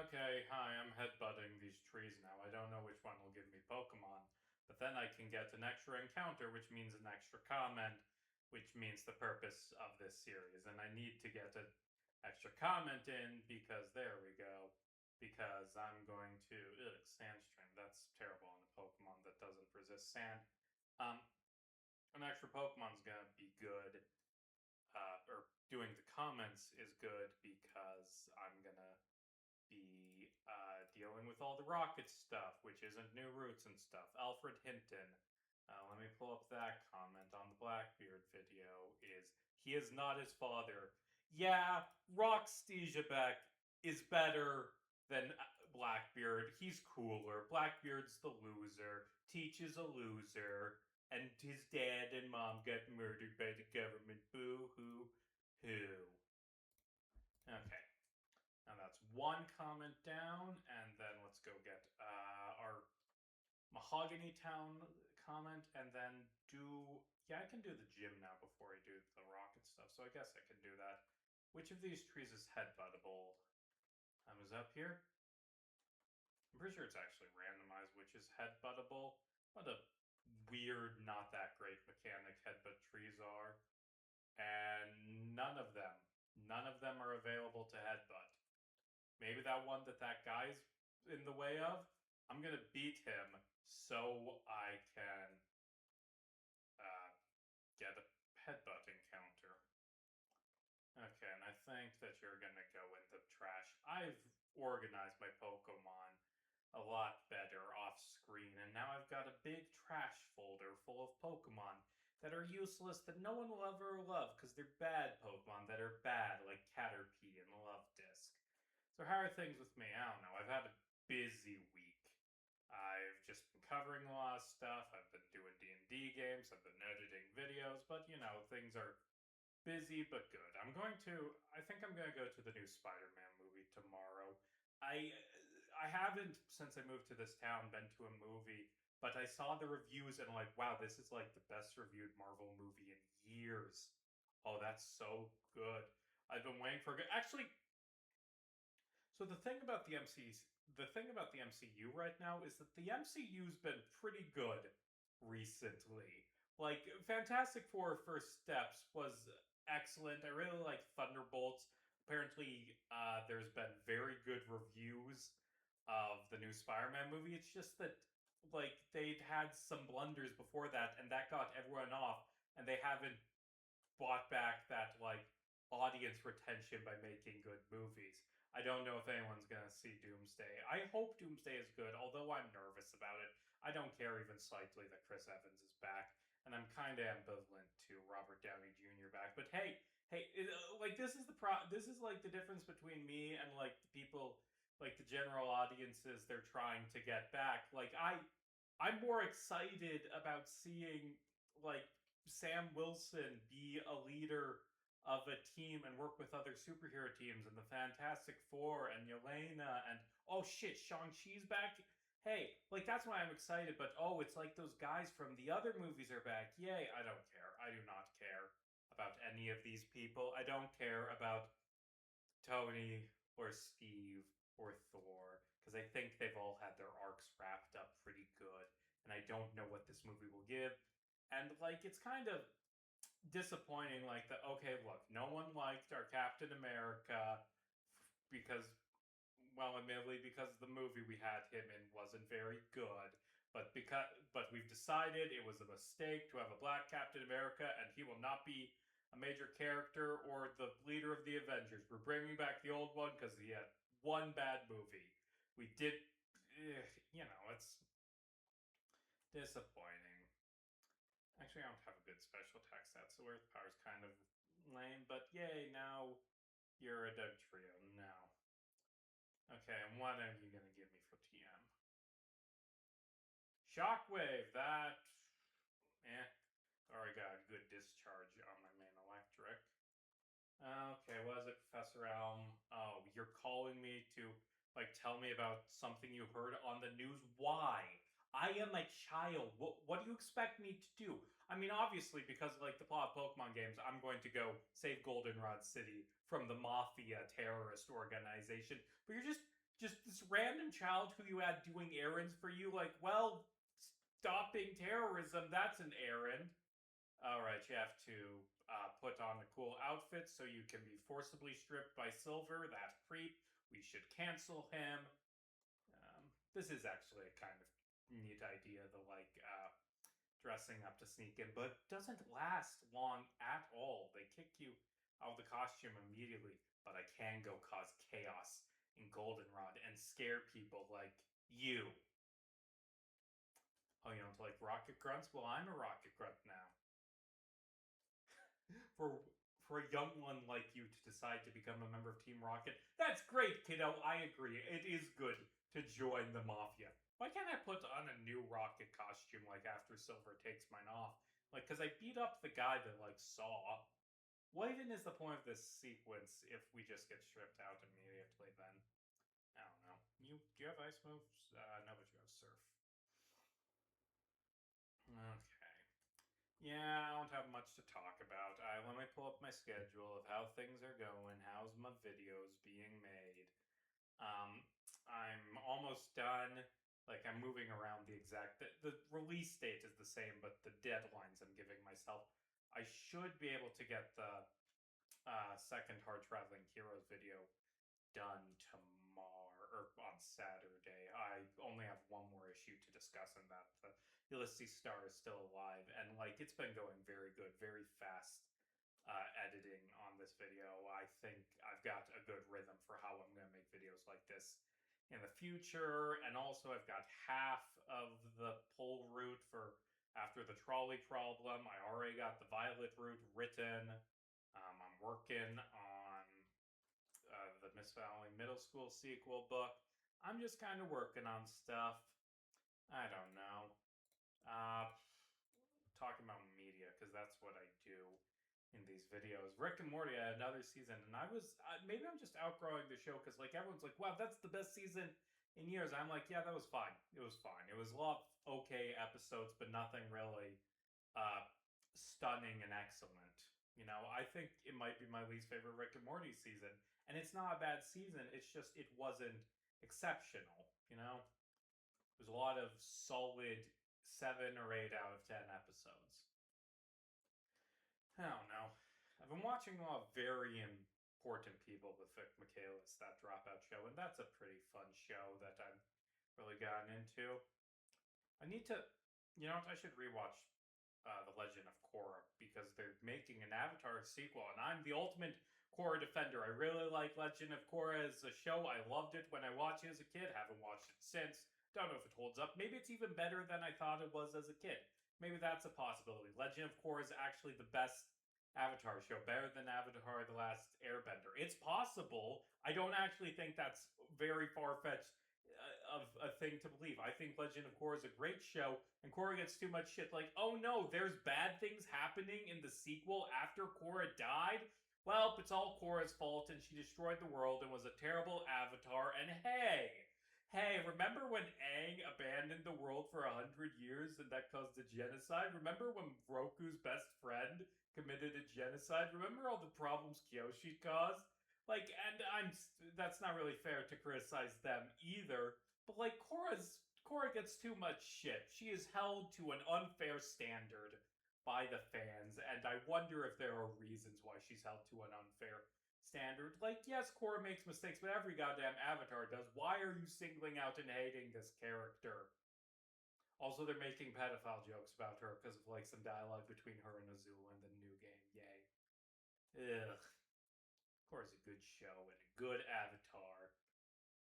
okay, hi, I'm headbutting these trees now. I don't know which one will give me Pokemon. But then I can get an extra encounter, which means an extra comment, which means the purpose of this series. And I need to get an extra comment in because there we go. Because I'm going to. Ugh, Sandstream. That's terrible on a Pokemon that doesn't resist sand. Um, an extra Pokemon's gonna be good. Or doing the comments is good because I'm gonna be dealing with all the rocket stuff, which isn't new routes and stuff. Alfred Hinton. Let me pull up that comment on the Blackbeard video. He is not his father. Yeah, Rock Stijabek is better than Blackbeard. He's cooler. Blackbeard's the loser. Teach is a loser. And his dad and mom got murdered by the government. Boo hoo hoo. Okay. And that's one comment down, and then let's go get our Mahogany Town comment, and then I can do the gym now before I do the rocket stuff, so I guess I can do that. Which of these trees is headbuttable? Is up here? I'm pretty sure it's actually randomized, which is headbuttable. What a weird, not that great mechanic headbutt trees are. And none of them are available to headbutt. Maybe that one that guy's in the way of. I'm gonna beat him so I can get a headbutt encounter. Okay, and I think that you're gonna go in the trash. I've organized my Pokemon a lot better off screen, and now I've got a big trash folder full of Pokemon that are useless that no one will ever love because they're bad Pokemon that are bad, like Caterpie and Love Disc. So how are things with me? I don't know. I've had a busy week. I've just been covering a lot of stuff. I've been doing D&D games. I've been editing videos. But, things are busy but good. I think I'm going to go to the new Spider-Man movie tomorrow. I haven't, since I moved to this town, been to a movie. But I saw the reviews and wow, this is like the best reviewed Marvel movie in years. Oh, that's so good. I've been waiting for actually, so the thing about the MCU right now is that the MCU's been pretty good recently. Like Fantastic Four First Steps was excellent. I really like Thunderbolts. Apparently, there's been very good reviews of the new Spider-Man movie. It's just that they'd had some blunders before that, and that got everyone off, and they haven't bought back that audience retention by making good movies. I don't know if anyone's gonna see Doomsday. I hope Doomsday is good, although I'm nervous about it. I don't care even slightly that Chris Evans is back, and I'm kind of ambivalent to Robert Downey Jr. back. But hey, this is this is like the difference between me and the people, the general audiences they're trying to get back. I'm more excited about seeing Sam Wilson be a leader of a team and work with other superhero teams and the Fantastic Four and Yelena and oh shit, Shang-Chi's back. Hey, that's why I'm excited, but oh, it's like those guys from the other movies are back. Yay, I don't care. I do not care about any of these people. I don't care about Tony or Steve or Thor because I think they've all had their arcs wrapped up pretty good, and I don't know what this movie will give. And it's kind of disappointing. Okay, look, no one liked our Captain America because, well, admittedly, because the movie we had him in wasn't very good. But we've decided it was a mistake to have a black Captain America, and he will not be a major character or the leader of the Avengers. We're bringing back the old one because he had one bad movie. We did, it's disappointing. Actually, I don't have a good special attack stat, so Earth Power's kind of lame, but yay, now you're a Doug Trio. Now. Okay, and what are you going to give me for TM? Shockwave, that... Already got a good discharge on my main electric. Okay, what is it, Professor Elm? Oh, you're calling me to, tell me about something you heard on the news? Why? I am a child. What do you expect me to do? I mean, obviously, because the plot of Pokemon games, I'm going to go save Goldenrod City from the Mafia terrorist organization. But just this random child who you had doing errands for you, like, well, stopping terrorism, that's an errand. Alright, you have to put on a cool outfit so you can be forcibly stripped by Silver, that creep. We should cancel him. This is actually a kind of neat idea, the dressing up to sneak in, but doesn't last long at all. They kick you out of the costume immediately, but I can go cause chaos in Goldenrod and scare people like you. Oh, you don't like rocket grunts? Well, I'm a rocket grunt now. For a young one like you to decide to become a member of Team Rocket, that's great, kiddo. I agree. It is good to join the Mafia. Why can't I put on a new Rocket costume like after Silver takes mine off? Like, because I beat up the guy that like saw. What even is the point of this sequence if we just get stripped out immediately? Then I don't know. Do you have ice moves? No, but you have surf. Okay. Yeah, I don't have much to talk about. Let me pull up my schedule of how things are going. How's my videos being made? I'm almost done. Like, I'm moving around the release date is the same, but the deadlines I'm giving myself. I should be able to get the second Hard Traveling Heroes video done tomorrow, or on Saturday. I only have one more issue to discuss, and that the Ulysses Star is still alive, and like it's been going very good, very fast editing on this video. I think I've got a good rhythm for how I'm going to make videos like this in the future, and also I've got half of the pull route for after the trolley problem. I already got the Violet route written. I'm working on the Miss Valley Middle School sequel book. I'm just kind of working on stuff. I don't know. Talking about media, because that's what I do in these videos. Rick and Morty had another season, and I was maybe I'm just outgrowing the show because like everyone's like, wow, that's the best season in years. I'm like, yeah, that was fine. It was fine. It was a lot of okay episodes, but nothing really stunning and excellent. You know, I think it might be my least favorite Rick and Morty season, and it's not a bad season. It's just it wasn't exceptional. You know, there's a lot of solid 7 or 8 out of 10 episodes. I don't know. I've been watching a lot of very important people with Vic Michaelis, that Dropout show, and that's a pretty fun show that I've really gotten into. I need to, you know what, I should rewatch The Legend of Korra because they're making an Avatar sequel, and I'm the ultimate Korra defender. I really like Legend of Korra as a show. I loved it when I watched it as a kid. Haven't watched it since. Don't know if it holds up. Maybe it's even better than I thought it was as a kid. Maybe that's a possibility. Legend of Korra is actually the best Avatar show, better than Avatar The Last Airbender. It's possible. I don't actually think that's very far-fetched of a thing to believe. I think Legend of Korra is a great show, and Korra gets too much shit. Like, oh no, there's bad things happening in the sequel after Korra died? Well, it's all Korra's fault, and she destroyed the world and was a terrible avatar, and hey, remember when Aang abandoned the world for 100 years and that caused a genocide? Remember when Roku's best friend committed a genocide? Remember all the problems Kyoshi caused? Like, and that's not really fair to criticize them either, but like Korra gets too much shit. She is held to an unfair standard by the fans, and I wonder if there are reasons why she's held to an unfair standard. Like, yes, Korra makes mistakes, but every goddamn Avatar does. Why are you singling out and hating this character? Also, they're making pedophile jokes about her because of like some dialogue between her and Azula in the new game. Yay. Ugh. Korra's a good show and a good Avatar.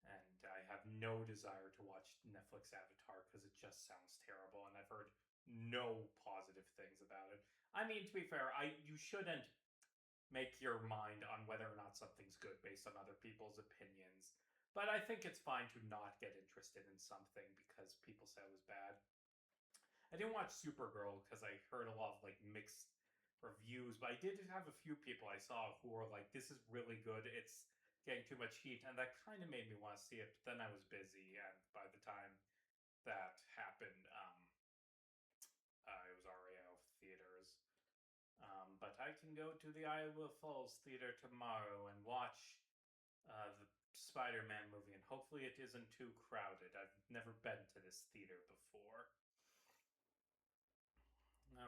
And I have no desire to watch Netflix Avatar because it just sounds terrible, and I've heard no positive things about it. I mean, to be fair, you shouldn't make your mind on whether or not something's good based on other people's opinions. But I think it's fine to not get interested in something because people say it was bad. I didn't watch Supergirl because I heard a lot of like mixed reviews, but I did have a few people I saw who were like, "This is really good. It's getting too much heat," and that kind of made me want to see it. But then I was busy, and by the time that happened, it was already out of theaters. But I can go to the Iowa Falls Theater tomorrow and watch the Spider-Man movie, and hopefully it isn't too crowded. I've never been to this theater before.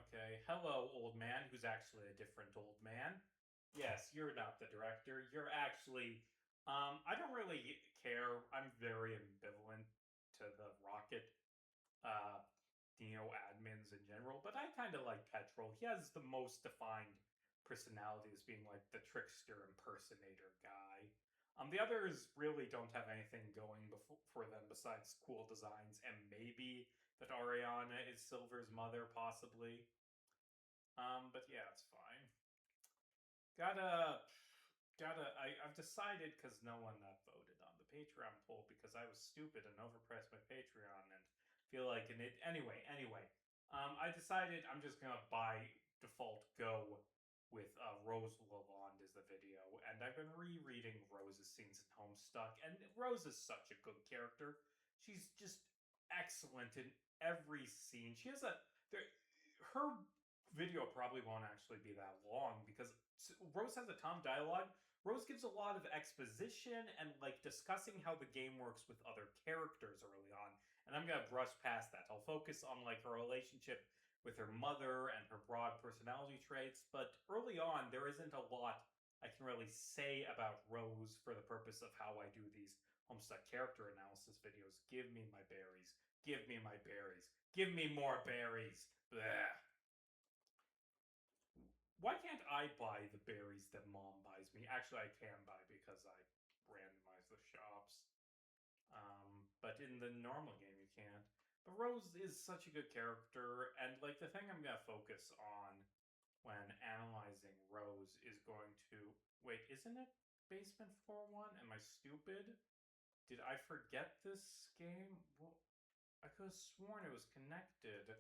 Okay, hello, old man, who's actually a different old man. Yes, you're not the director. You're actually. I don't really care. I'm very ambivalent to the Rocket, uh, admins in general, but I kind of like Petrol. He has the most defined personality as being like the trickster impersonator guy. The others really don't have anything going for them besides cool designs and maybe that Ariana is Silver's mother, possibly. But yeah, it's fine. Gotta, I've decided because no one voted on the Patreon poll because I was stupid and overpressed my Patreon and feel like an it. Anyway, I decided I'm just gonna by default go with Rose Lalonde as the video, and I've been rereading Rose's scenes in Homestuck, and Rose is such a good character. She's just excellent in every scene. She has her video probably won't actually be that long because Rose has a ton of dialogue. Rose gives a lot of exposition and like discussing how the game works with other characters early on. And I'm gonna brush past that. I'll focus on like her relationship with her mother and her broad personality traits. But early on, there isn't a lot I can really say about Rose for the purpose of how I do these Homestuck character analysis videos. Give me my berries. Give me my berries. Give me more berries. Blech. Why can't I buy the berries that mom buys me? Actually, I can buy because I randomize the shops. But in the normal game, you can't. But Rose is such a good character, and like the thing I'm gonna focus on when analyzing Rose is going to wait. Isn't it Basement 4-1? Am I stupid? Did I forget this game? Well, I could have sworn it was connected.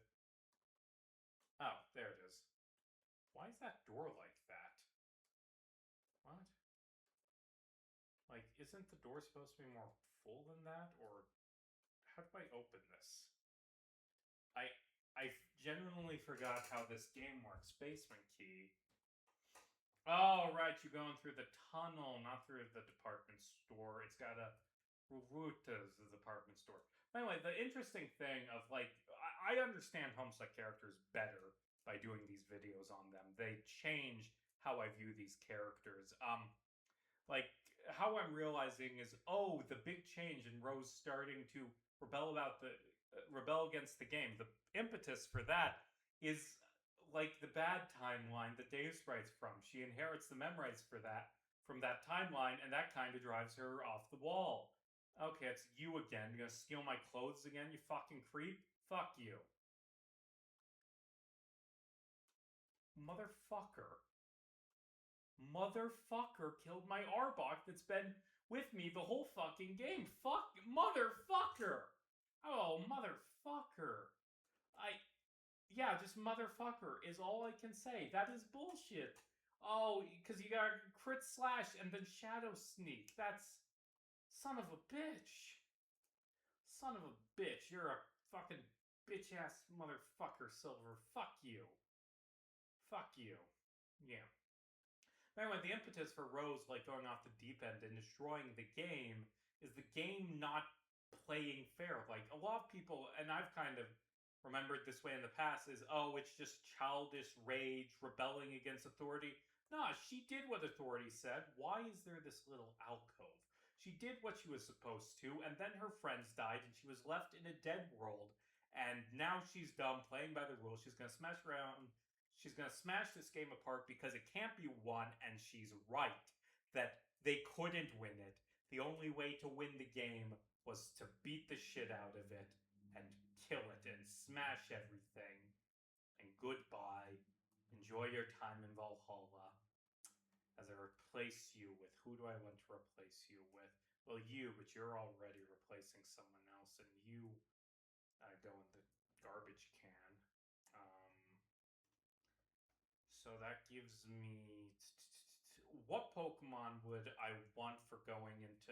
Oh, there it is. Why is that door like that? What? Like, isn't the door supposed to be more full than that? Or how do I open this? I genuinely forgot how this game works. Basement key. Oh, right, you're going through the tunnel, not through the department store. It's got a route to the department store. Anyway, the interesting thing of, like, I understand Homestuck characters better by doing these videos on them. They change how I view these characters. Like, how I'm realizing is, oh, the big change in Rose starting to rebel against the game. The impetus for that is like the bad timeline that Dave Sprite's from. She inherits the memories for that from that timeline, and that kind of drives her off the wall. Okay, it's you again. You're gonna steal my clothes again, you fucking creep? Fuck you. Motherfucker. Motherfucker killed my Arbok that's been with me the whole fucking game. Fuck. Motherfucker. Oh, motherfucker. Yeah, just motherfucker is all I can say. That is bullshit. Oh, because you got crit slash and then shadow sneak. That's son of a bitch. Son of a bitch. You're a fucking bitch ass motherfucker, Silver. Fuck you. Fuck you. Yeah. Anyway, the impetus for Rose like going off the deep end and destroying the game is the game not playing fair. Like a lot of people, and I've kind of remembered this way in the past, is oh, it's just childish rage, rebelling against authority. Nah, she did what authority said. Why is there this little alcove? She did what she was supposed to, and then her friends died, and she was left in a dead world. And now she's done playing by the rules. She's gonna smash around. She's going to smash this game apart because it can't be won, and she's right that they couldn't win it. The only way to win the game was to beat the shit out of it and kill it and smash everything. And goodbye. Enjoy your time in Valhalla. As I replace you with, who do I want to replace you with? Well, you, but you're already replacing someone else, and you go in the garbage can. So that gives me... What Pokemon would I want for going into...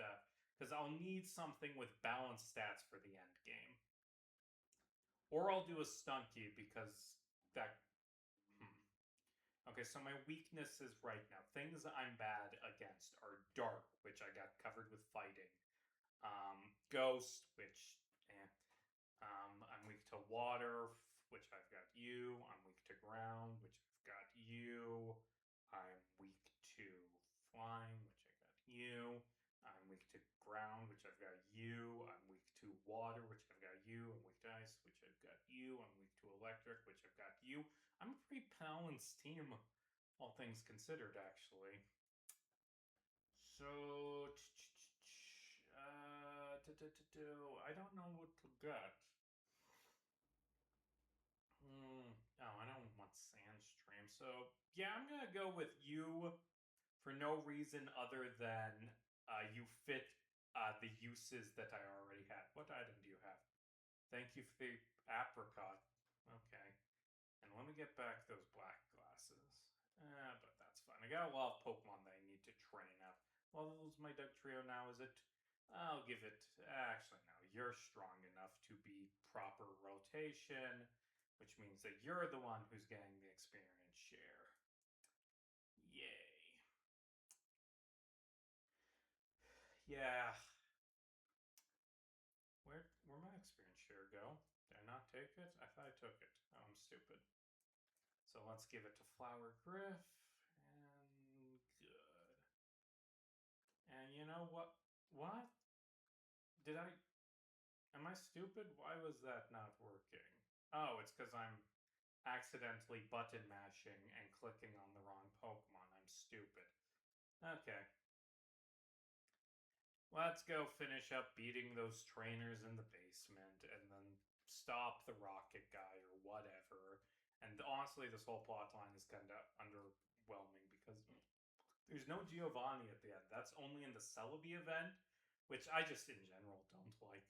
Because I'll need something with balanced stats for the end game. Or I'll do a Stunky because that... Okay, so my weaknesses right now, things I'm bad against are dark, which I got covered with fighting. Ghost, which, eh. I'm weak to water, which I've got you. I'm weak to ground, which I've got you. I'm weak to flying, which I got you. I'm weak to ground, which I've got you. I'm weak to water, which I've got you. I'm weak to ice, which I've got you. I'm weak to electric, which I've got you. I'm a pretty balanced team, all things considered, actually. So, I don't know what to get. Oh, I don't want Sandstream. So, yeah, I'm gonna go with you for no reason other than you fit the uses that I already had. What item do you have? Thank you for the apricot. Okay. And let me get back those black glasses. But that's fine. I got a lot of Pokemon that I need to train up. Well, who's my Doug Trio now? Is it? I'll give it. Actually, no. You're strong enough to be proper rotation, which means that you're the one who's getting the experience share. Yay. Yeah. Where'd my experience share go? Did I not take it? I thought I took it. Oh, I'm stupid. So let's give it to Flower Griff. And good. And you know what? What? Did I... Am I stupid? Why was that not working? Oh, it's because I'm accidentally button mashing and clicking on the wrong Pokemon. I'm stupid. Okay. Let's go finish up beating those trainers in the basement and then stop the rocket guy or whatever. And honestly, this whole plot line is kind of underwhelming because there's no Giovanni at the end. That's only in the Celebi event, which I just in general don't like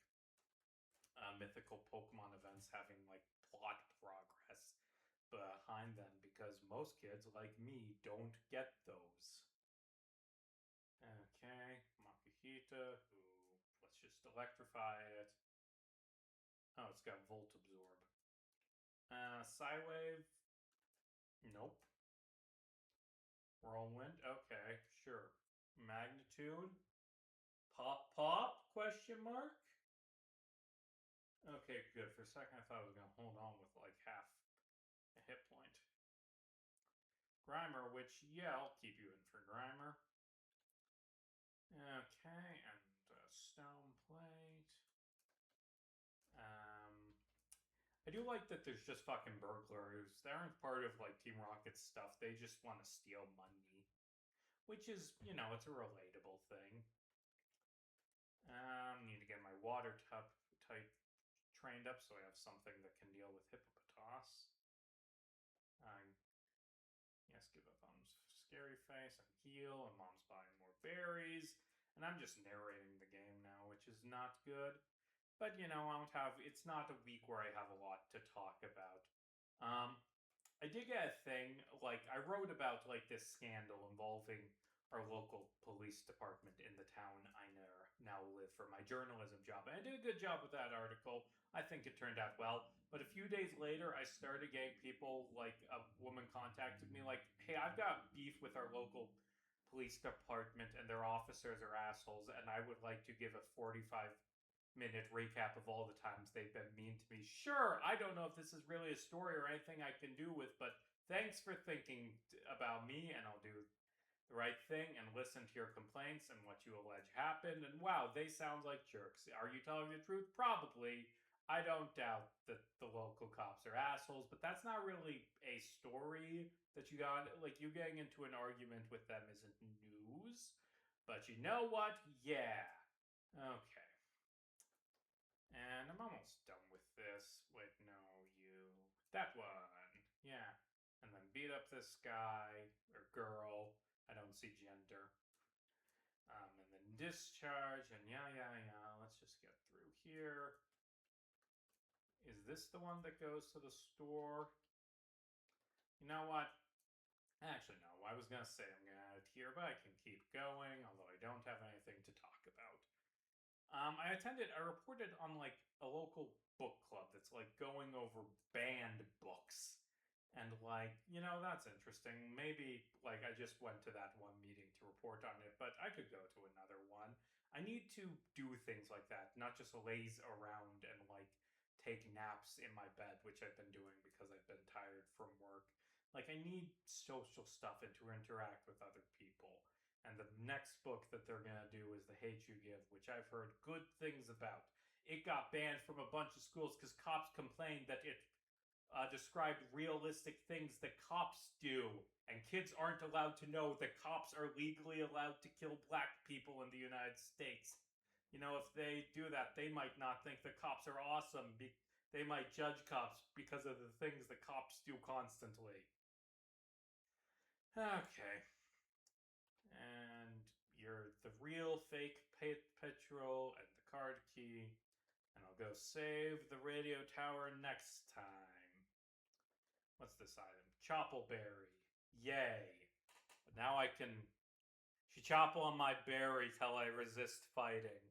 mythical Pokemon events having like plot progress behind them because most kids like me don't get those. Okay, Makuhita, who let's just electrify it. Oh, it's got Volt Absorb. Psywave. Nope. Whirlwind. Okay, sure. Magnitude. Pop pop? Question mark. Okay, good. For a second, I thought I was gonna hold on with like half a hit point. Grimer, which yeah, I'll keep you in for Grimer. Okay, and Stone Plate. I do like that there's just fucking burglars. They aren't part of like Team Rocket's stuff. They just want to steal money, which is, you know, it's a relatable thing. Need to get my water type trained up so I have something that can deal with Hippopotas. Yes, give up on Scary Face and heal, and Mom's buying more berries. And I'm just narrating the game now, which is not good. But, you know, it's not a week where I have a lot to talk about. I did get a thing, like, I wrote about, like, this scandal involving our local police department in the town I now live for my journalism job. And I did a good job with that article. I think it turned out well. But a few days later, I started getting people, like, a woman contacted me, like, hey, I've got beef with our local police department and their officers are assholes, and I would like to give a 45-minute recap of all the times they've been mean to me. Sure, I don't know if this is really a story or anything I can do with, but thanks for thinking about me, and I'll do the right thing and listen to your complaints and what you allege happened. And wow, they sound like jerks. Are you telling the truth? Probably. I don't doubt that the local cops are assholes, but that's not really a story that you got. Like, you getting into an argument with them isn't news. But you know what? Yeah. Okay. And I'm almost done with this. Wait, no, you. That one. Yeah. And then beat up this guy or girl. I don't see gender. And then discharge. And yeah. Let's just get through here. Is this the one that goes to the store? You know what? Actually, no. I was going to say I'm going to add it here, but I can keep going, although I don't have anything to talk about. I reported on like a local book club that's like going over banned books. And like, that's interesting. Maybe like I just went to that one meeting to report on it, but I could go to another one. I need to do things like that, not just laze around and like take naps in my bed, which I've been doing because I've been tired from work. Like I need social stuff and to interact with other people. And the next book that they're gonna do is The Hate You Give, which I've heard good things about. It got banned from a bunch of schools because cops complained that it described realistic things that cops do, and kids aren't allowed to know that cops are legally allowed to kill black people in the United States. If they do that, they might not think the cops are awesome. They might judge cops because of the things the cops do constantly. Okay. And you're the real fake petrol and the card key. And I'll go save the radio tower next time. What's this item? Choppleberry. Yay. Now I can chopple on my berry till I resist fighting.